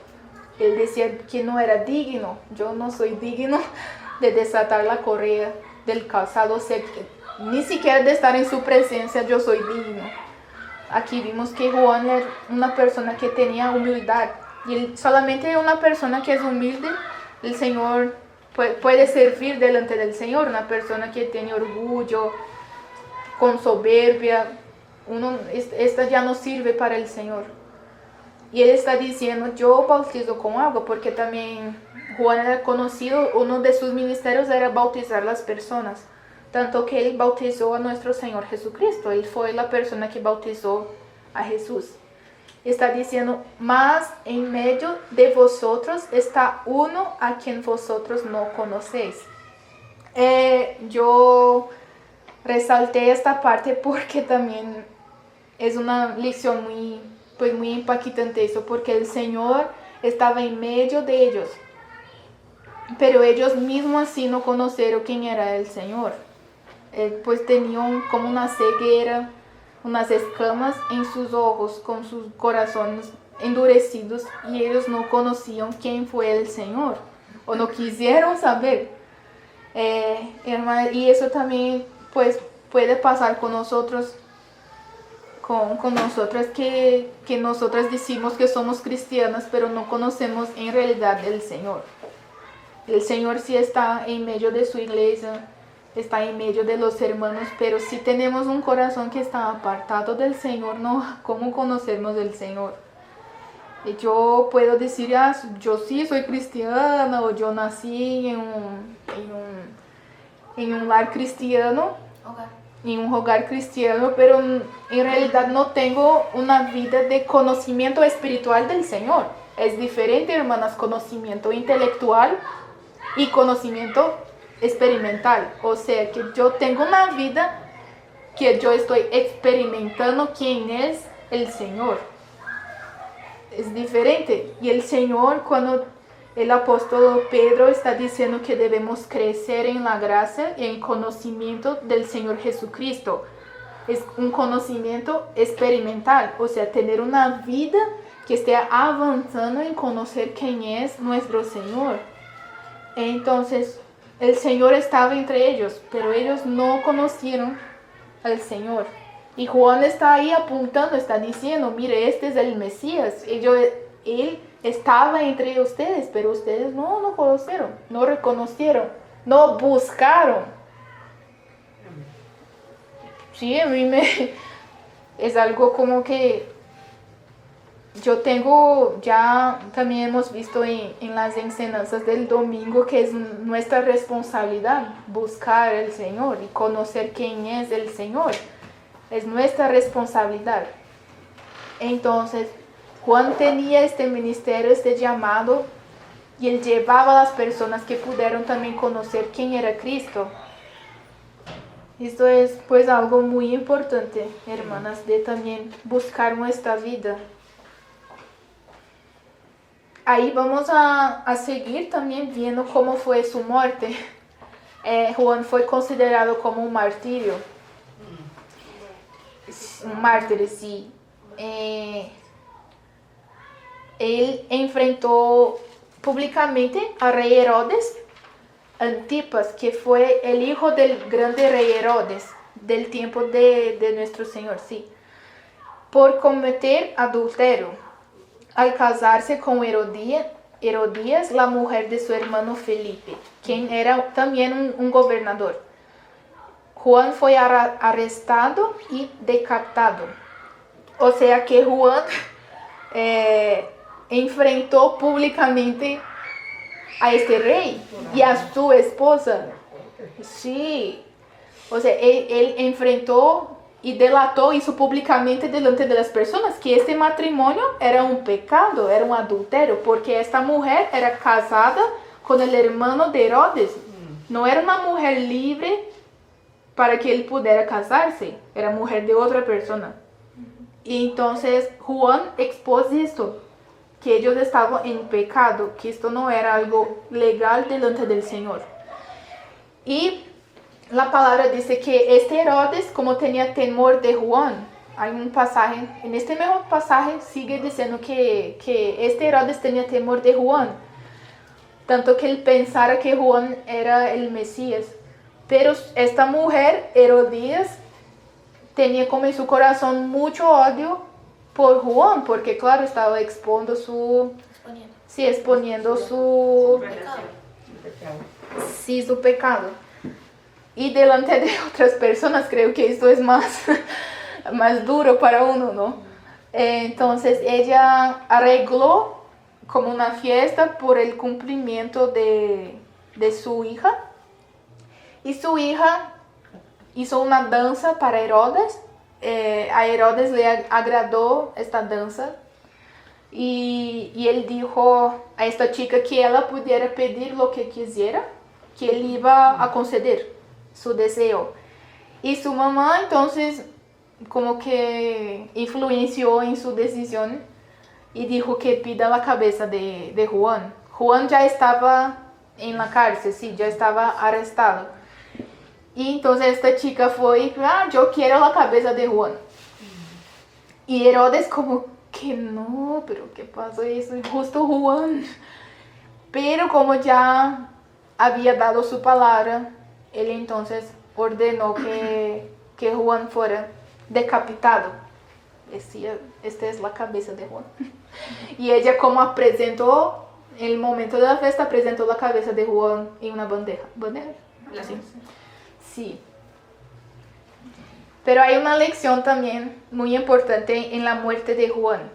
Él decía que no era digno, yo no soy digno de desatar la correa del calzado, o sea, ni siquiera de estar en su presencia yo soy digno. Aquí vimos que Juan era una persona que tenía humildad, y solamente una persona que es humilde, el Señor puede servir delante del Señor. Una persona que tiene orgullo, con soberbia, esta ya no sirve para el Señor. Y él está diciendo, yo bautizo con agua, porque también Juan era conocido, uno de sus ministerios era bautizar las personas. Tanto que él bautizó a nuestro Señor Jesucristo, él fue la persona que bautizó a Jesús. Está diciendo, mas en medio de vosotros está uno a quien vosotros no conocéis. Yo resalté esta parte porque también es una lección muy impactante eso, porque el Señor estaba en medio de ellos, pero ellos mismos así no conocieron quién era el Señor. Pues tenían como una ceguera, unas escamas en sus ojos, con sus corazones endurecidos, y ellos no conocían quién fue el Señor, o no quisieron saber. Hermana, y eso también pues puede pasar con nosotros, con nosotras, que nosotras decimos que somos cristianas, pero no conocemos en realidad el Señor. El Señor sí está en medio de su iglesia, está en medio de los hermanos, pero si tenemos un corazón que está apartado del Señor, no, ¿cómo conocemos del Señor? Y yo puedo decir, yo sí soy cristiana, o yo nací en un lar cristiano, en un hogar cristiano, pero en realidad no tengo una vida de conocimiento espiritual del Señor. Es diferente, hermanas, conocimiento intelectual y conocimiento experimental. O sea, que yo tengo una vida que yo estoy experimentando quién es el Señor. Es diferente. Y el Señor, cuando el apóstol Pedro está diciendo que debemos crecer en la gracia y en conocimiento del Señor Jesucristo, es un conocimiento experimental, o sea, tener una vida que esté avanzando en conocer quién es nuestro Señor. Entonces, el Señor estaba entre ellos, pero ellos no conocieron al Señor. Y Juan está ahí apuntando, está diciendo, mire, este es el Mesías. Él estaba entre ustedes, pero ustedes no conocieron, no reconocieron, no buscaron. Sí, a mí es algo como que yo tengo, ya también hemos visto en las enseñanzas del domingo, que es nuestra responsabilidad buscar al Señor y conocer quién es el Señor. Es nuestra responsabilidad. Entonces, Juan tenía este ministerio, este llamado, y él llevaba a las personas que pudieron también conocer quién era Cristo. Esto es pues algo muy importante, hermanas, de también buscar nuestra vida. Ahí vamos a seguir también viendo cómo fue su muerte. Juan fue considerado como un martirio. Un mártir, sí. Él enfrentó públicamente a rey Herodes Antipas, que fue el hijo del grande rey Herodes del tiempo de nuestro Señor, sí, por cometer adulterio al casarse con Herodías, la mujer de su hermano Felipe, quien era también un gobernador. Juan fue arrestado y decapitado. O sea que Juan enfrentó públicamente a este rey y a su esposa. Sí. O sea, él enfrentó y delató, hizo públicamente delante de las personas que este matrimonio era un pecado, era un adulterio, porque esta mujer era casada con el hermano de Herodes. No era una mujer libre para que él pudiera casarse, era mujer de otra persona. Y entonces Juan expuso esto, que ellos estaban en pecado, que esto no era algo legal delante del Señor. Y la palabra dice que este Herodes, como tenía temor de Juan, hay un pasaje, en este mismo pasaje sigue diciendo que este Herodes tenía temor de Juan, tanto que él pensara que Juan era el Mesías. Pero esta mujer, Herodías, tenía como en su corazón mucho odio por Juan, porque claro, estaba exponiendo su pecado. Y delante de otras personas, creo que esto es más duro para uno, ¿no? Entonces ella arregló como una fiesta por el cumplimiento de su hija. Y su hija hizo una danza para Herodes. A Herodes le agradó esta danza. Y él dijo a esta chica que ella pudiera pedir lo que quisiera, que él iba a conceder su deseo. Y su mamá entonces como que influenció en su decisión y dijo que pida la cabeza de Juan. Juan ya estaba en la cárcel, sí, ya estaba arrestado. Y entonces esta chica fue, yo quiero la cabeza de Juan. Y Herodes como que no, pero ¿qué pasó eso? Justo Juan. Pero como ya había dado su palabra, él entonces ordenó que Juan fuera decapitado. Decía, esta es la cabeza de Juan. Y ella como presentó, en el momento de la fiesta, presentó la cabeza de Juan en una bandeja. ¿Bandeja? Sí. Sí. Pero hay una lección también muy importante en la muerte de Juan.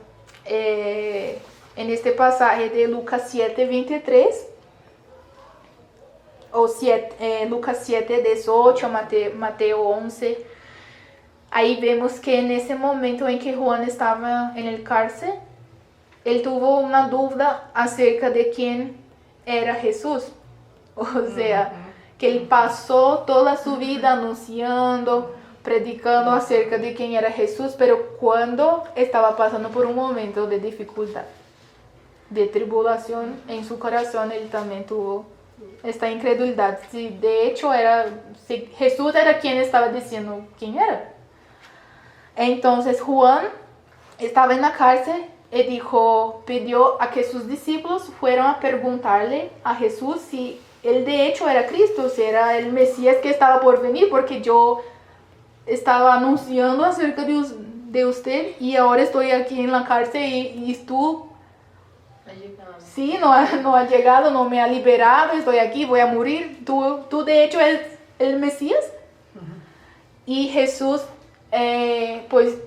En este pasaje de Lucas 7, 23, o Lucas 7, 18, Mateo 11, ahí vemos que en ese momento en que Juan estaba en el cárcel, él tuvo una duda acerca de quién era Jesús. O sea, que él pasó toda su vida anunciando, predicando acerca de quién era Jesús, pero cuando estaba pasando por un momento de dificultad, de tribulación en su corazón, él también tuvo esta incredulidad. Si de hecho si Jesús era quien estaba diciendo quién era. Entonces Juan estaba en la cárcel y pidió a que sus discípulos fueran a preguntarle a Jesús si él de hecho era Cristo, si era el Mesías que estaba por venir, porque yo estaba anunciando acerca de usted y ahora estoy aquí en la cárcel y tú sí, no ha llegado, no me ha liberado, estoy aquí, voy a morir, tú de hecho eres el Mesías. Y Jesús pues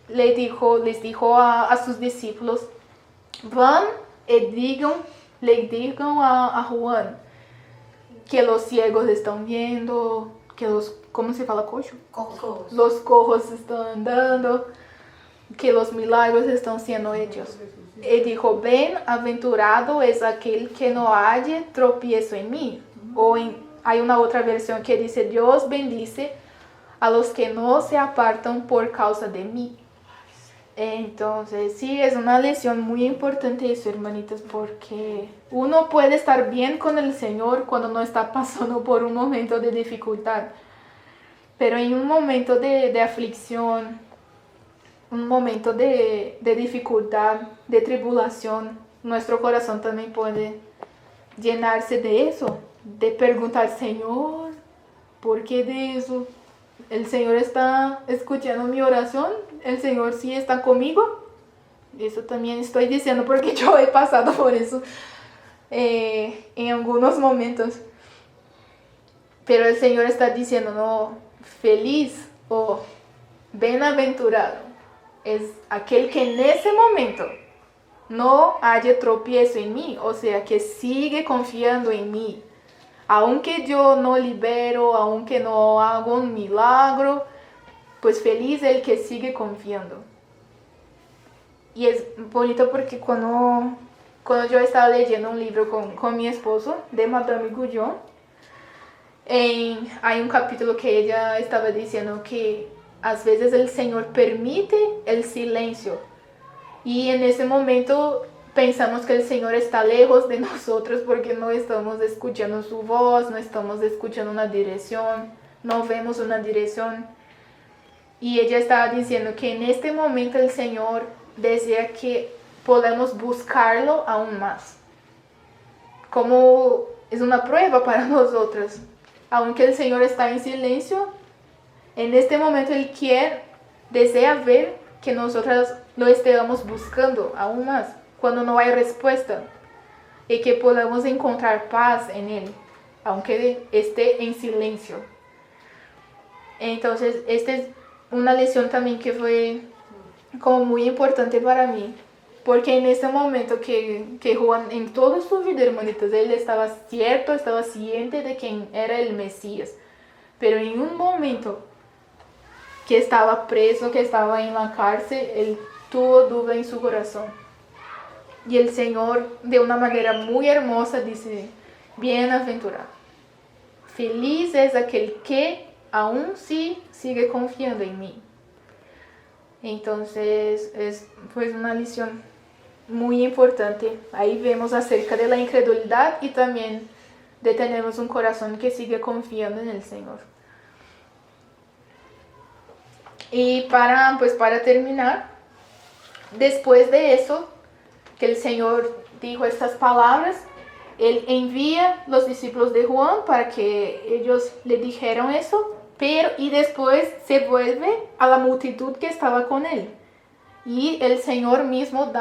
les dijo a sus discípulos, van y le digan a Juan que los ciegos están viendo, que ¿cómo se fala cojo? Cojos. Los cojos están andando, que los milagros están siendo hechos. Y dijo, bienaventurado es aquel que no haya tropiezo en mí. Hay una otra versión que dice, Dios bendice a los que no se apartan por causa de mí. Entonces, sí, es una lección muy importante eso, hermanitas, porque uno puede estar bien con el Señor cuando no está pasando por un momento de dificultad. Pero en un momento de aflicción, un momento de dificultad, de tribulación, nuestro corazón también puede llenarse de eso, de preguntar, Señor, ¿por qué de eso? ¿El Señor está escuchando mi oración? ¿El Señor sí está conmigo? Eso también estoy diciendo porque yo he pasado por eso en algunos momentos. Pero el Señor está diciendo, no, feliz o bienaventurado es aquel que en ese momento no haya tropiezo en mí, o sea, que sigue confiando en mí. Aunque yo no libero, aunque no hago un milagro, pues feliz el que sigue confiando. Y es bonito porque cuando yo estaba leyendo un libro con mi esposo, de Madame Guyon, hay un capítulo que ella estaba diciendo que a veces el Señor permite el silencio. Y en ese momento pensamos que el Señor está lejos de nosotros porque no estamos escuchando su voz, no estamos escuchando una dirección, no vemos una dirección. Y ella estaba diciendo que en este momento el Señor desea que podamos buscarlo aún más. Como es una prueba para nosotros. Aunque el Señor está en silencio, en este momento Él desea ver que nosotros lo estemos buscando aún más, cuando no hay respuesta, y que podamos encontrar paz en Él, aunque esté en silencio. Entonces, esta es una lección también que fue como muy importante para mí, porque en ese momento que Juan, en toda su vida, hermanitas, él estaba ciente de quién era el Mesías, pero en un momento que estaba preso, que estaba en la cárcel, él tuvo duda en su corazón. Y el Señor, de una manera muy hermosa, dice: bienaventurado, feliz es aquel que aún sí sigue confiando en mí. Entonces, es pues una lección muy importante. Ahí vemos acerca de la incredulidad y también de tener un corazón que sigue confiando en el Señor. Y para terminar, después de eso, que el Señor dijo estas palabras, Él envía los discípulos de Juan para que ellos le dijeran eso, y después se vuelve a la multitud que estaba con Él. Y el Señor mismo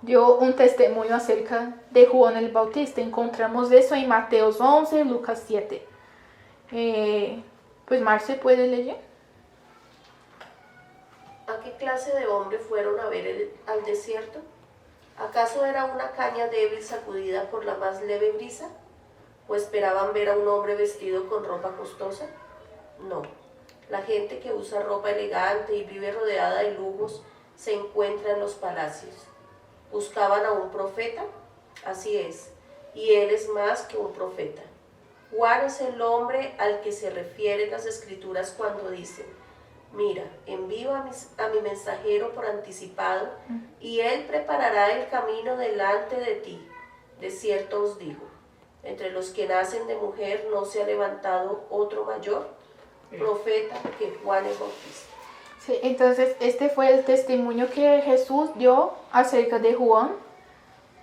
dio un testimonio acerca de Juan el Bautista. Encontramos eso en Mateo 11, Lucas 7. Pues Marce, ¿puede leer? ¿A qué clase de hombre fueron a ver al desierto? ¿Acaso era una caña débil sacudida por la más leve brisa? ¿O esperaban ver a un hombre vestido con ropa costosa? No. La gente que usa ropa elegante y vive rodeada de lujos se encuentra en los palacios. ¿Buscaban a un profeta? Así es, y él es más que un profeta. Juan es el hombre al que se refieren las Escrituras cuando dicen: mira, envío a mi mensajero por anticipado, y él preparará el camino delante de ti. De cierto os digo, entre los que nacen de mujer no se ha levantado otro mayor profeta que Juan el Bautista. Sí, entonces este fue el testimonio que Jesús dio acerca de Juan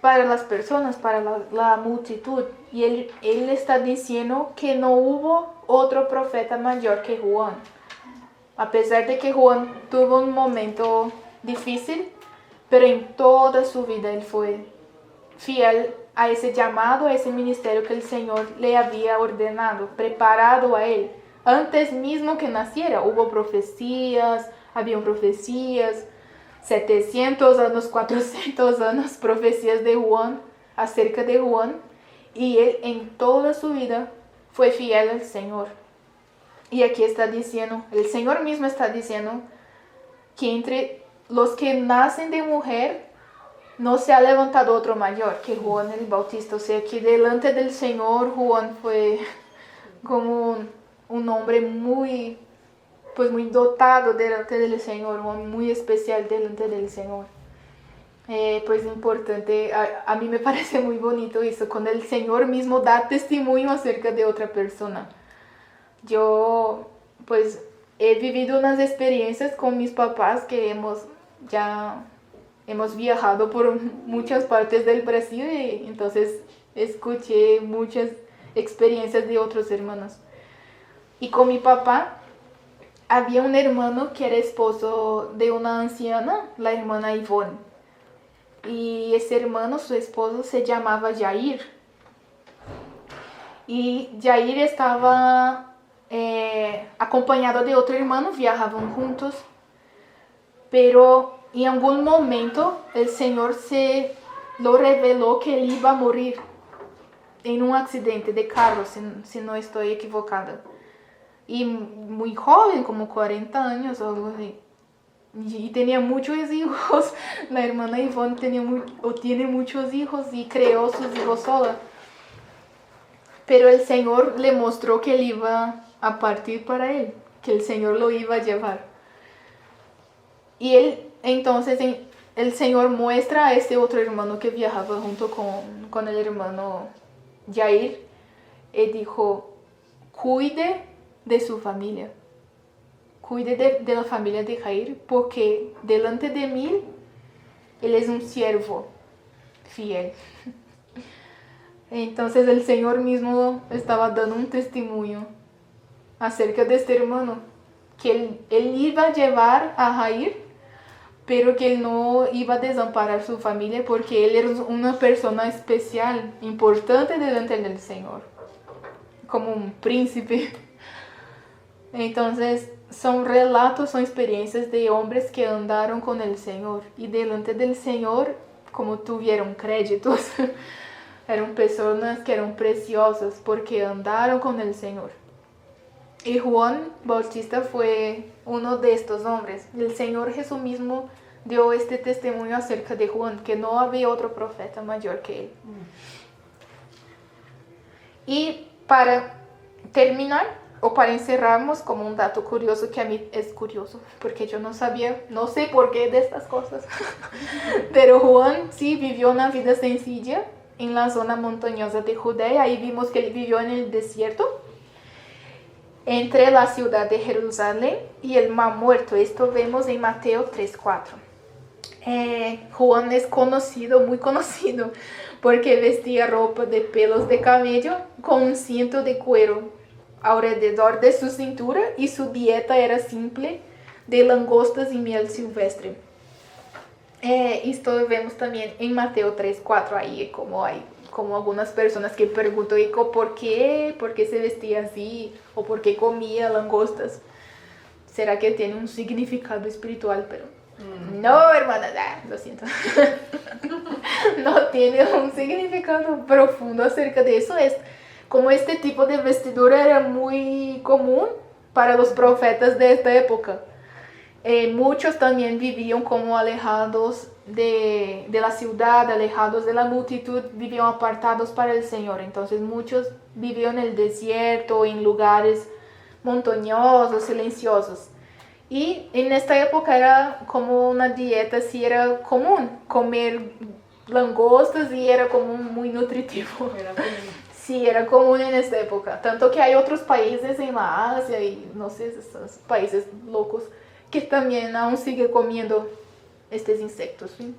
para las personas, para la multitud. Y él está diciendo que no hubo otro profeta mayor que Juan. A pesar de que Juan tuvo un momento difícil, pero en toda su vida él fue fiel a ese llamado, a ese ministerio que el Señor le había ordenado, preparado a él. Antes mismo que naciera, habían profecías, 700 años, 400 años, profecías de Juan, acerca de Juan, y él en toda su vida fue fiel al Señor. Y aquí está diciendo, el Señor mismo está diciendo que entre los que nacen de mujer no se ha levantado otro mayor que Juan el Bautista. O sea, que delante del Señor Juan fue como un hombre muy dotado delante del Señor, muy especial delante del Señor. Pues importante, a mí me parece muy bonito eso, cuando el Señor mismo da testimonio acerca de otra persona. Yo pues he vivido unas experiencias con mis papás que hemos viajado por muchas partes del Brasil, y entonces escuché muchas experiencias de otros hermanos. Y con mi papá había un hermano que era esposo de una anciana, la hermana Ivonne. Y ese hermano, su esposo, se llamaba Jair. Y Jair estaba acompañado de otro hermano, viajaban juntos. Pero en algún momento el Señor se lo reveló que él iba a morir en un accidente de carro, si no estoy equivocada. y muy joven, como 40 años o algo así. Y tenía muchos hijos. La hermana Ivonne tiene muchos hijos y creó sus hijos sola. Pero el Señor le mostró que él iba a partir para él, que el Señor lo iba a llevar. Y entonces el Señor muestra a este otro hermano que viajaba junto con el hermano Jair. Y dijo, cuide de su familia. Cuide de la familia de Jair, porque delante de mí, él es un siervo fiel. Entonces el Señor mismo estaba dando un testimonio acerca de este hermano, que él iba a llevar a Jair, pero que él no iba a desamparar su familia, porque él era una persona especial, importante delante del Señor, como un príncipe. Entonces son relatos, son experiencias de hombres que andaron con el Señor y delante del Señor como tuvieron créditos. Eran personas que eran preciosas porque andaron con el Señor. Y Juan Bautista fue uno de estos hombres. El Señor Jesús mismo dio este testimonio acerca de Juan, que no había otro profeta mayor que él. Y para terminar, o para encerrarnos como un dato curioso, que a mí es curioso, porque yo no sabía, no sé por qué de estas cosas, pero Juan sí vivió una vida sencilla en la zona montañosa de Judea. Ahí vimos que él vivió en el desierto, entre la ciudad de Jerusalén y el Mar Muerto. Esto vemos en Mateo 3:4. Juan es conocido, muy conocido, porque vestía ropa de pelos de camello con un cinto de cuero alrededor de su cintura, y su dieta era simple, de langostas y miel silvestre. Esto vemos también en Mateo 3:4, ahí como hay como algunas personas que preguntan ¿por qué se vestía así? ¿O por qué comía langostas? ¿Será que tiene un significado espiritual? Pero no, hermana, lo siento. No tiene un significado profundo acerca de eso. Es como este tipo de vestidura era muy común para los profetas de esta época. Muchos también vivían como alejados de la ciudad, alejados de la multitud, vivían apartados para el Señor. Entonces muchos vivían en el desierto, en lugares montañosos, silenciosos. Y en esta época era como una dieta, sí, era común comer langostas y era como muy nutritivo. Sí, era común en esta época. Tanto que hay otros países en la Asia y no sé, esos países locos que también aún siguen comiendo estos insectos. ¿Sí?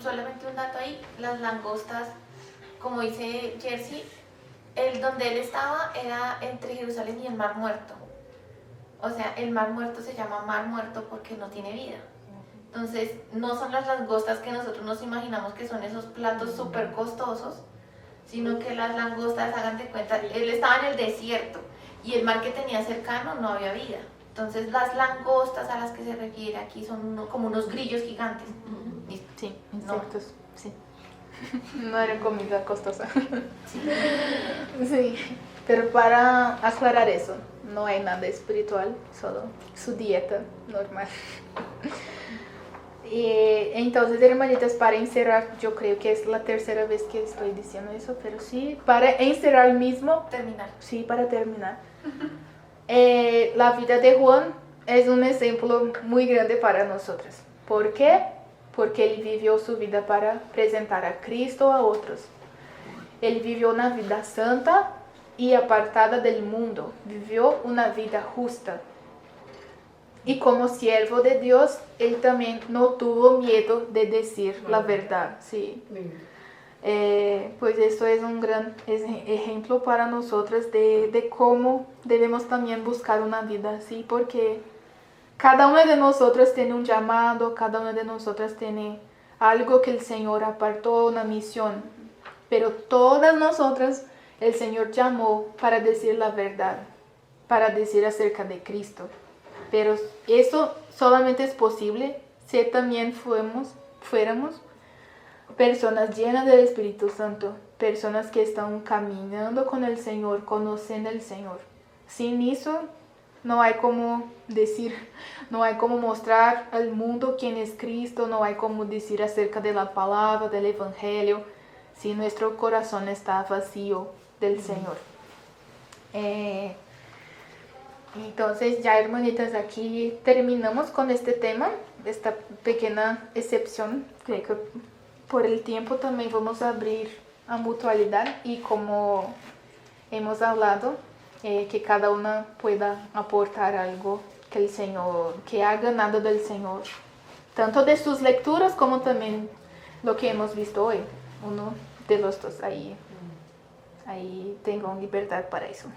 Solamente un dato ahí, las langostas, como dice Jersey, donde él estaba era entre Jerusalén y el Mar Muerto. O sea, el Mar Muerto se llama Mar Muerto porque no tiene vida. Entonces, no son las langostas que nosotros nos imaginamos que son esos platos súper costosos, sino que las langostas, hagan de cuenta, él estaba en el desierto y el mar que tenía cercano no había vida. Entonces, las langostas a las que se refiere aquí son como unos grillos gigantes. Sí, insectos, no. Sí. No era comida costosa. Sí. Sí, pero para aclarar eso, no hay nada espiritual, solo su dieta normal. Y entonces, hermanitas, para encerrar, yo creo que es la tercera vez que estoy diciendo eso, pero sí, para encerrar mismo, terminar. Sí, para terminar. La vida de Juan es un ejemplo muy grande para nosotros. ¿Por qué? Porque él vivió su vida para presentar a Cristo a otros. Él vivió una vida santa y apartada del mundo. Vivió una vida justa. Y como siervo de Dios, él también no tuvo miedo de decir la verdad. Sí. Pues esto es un gran ejemplo para nosotros de cómo debemos también buscar una vida así, porque cada uno de nosotros tiene un llamado, cada uno de nosotros tiene algo que el Señor apartó, una misión, pero todas nosotras el Señor llamó para decir la verdad, para decir acerca de Cristo. Pero eso solamente es posible si también fuéramos personas llenas del Espíritu Santo, personas que están caminando con el Señor, conociendo al Señor. Sin eso, no hay como decir, no hay como mostrar al mundo quién es Cristo, no hay como decir acerca de la palabra, del Evangelio, si nuestro corazón está vacío del Señor. Entonces ya, hermanitas, aquí terminamos con este tema, esta pequeña excepción. Creo que por el tiempo también vamos a abrir a mutualidad y como hemos hablado, que cada una pueda aportar algo que el Señor, que ha ganado del Señor, tanto de sus lecturas como también lo que hemos visto hoy, uno de los dos. Ahí tengo libertad para eso.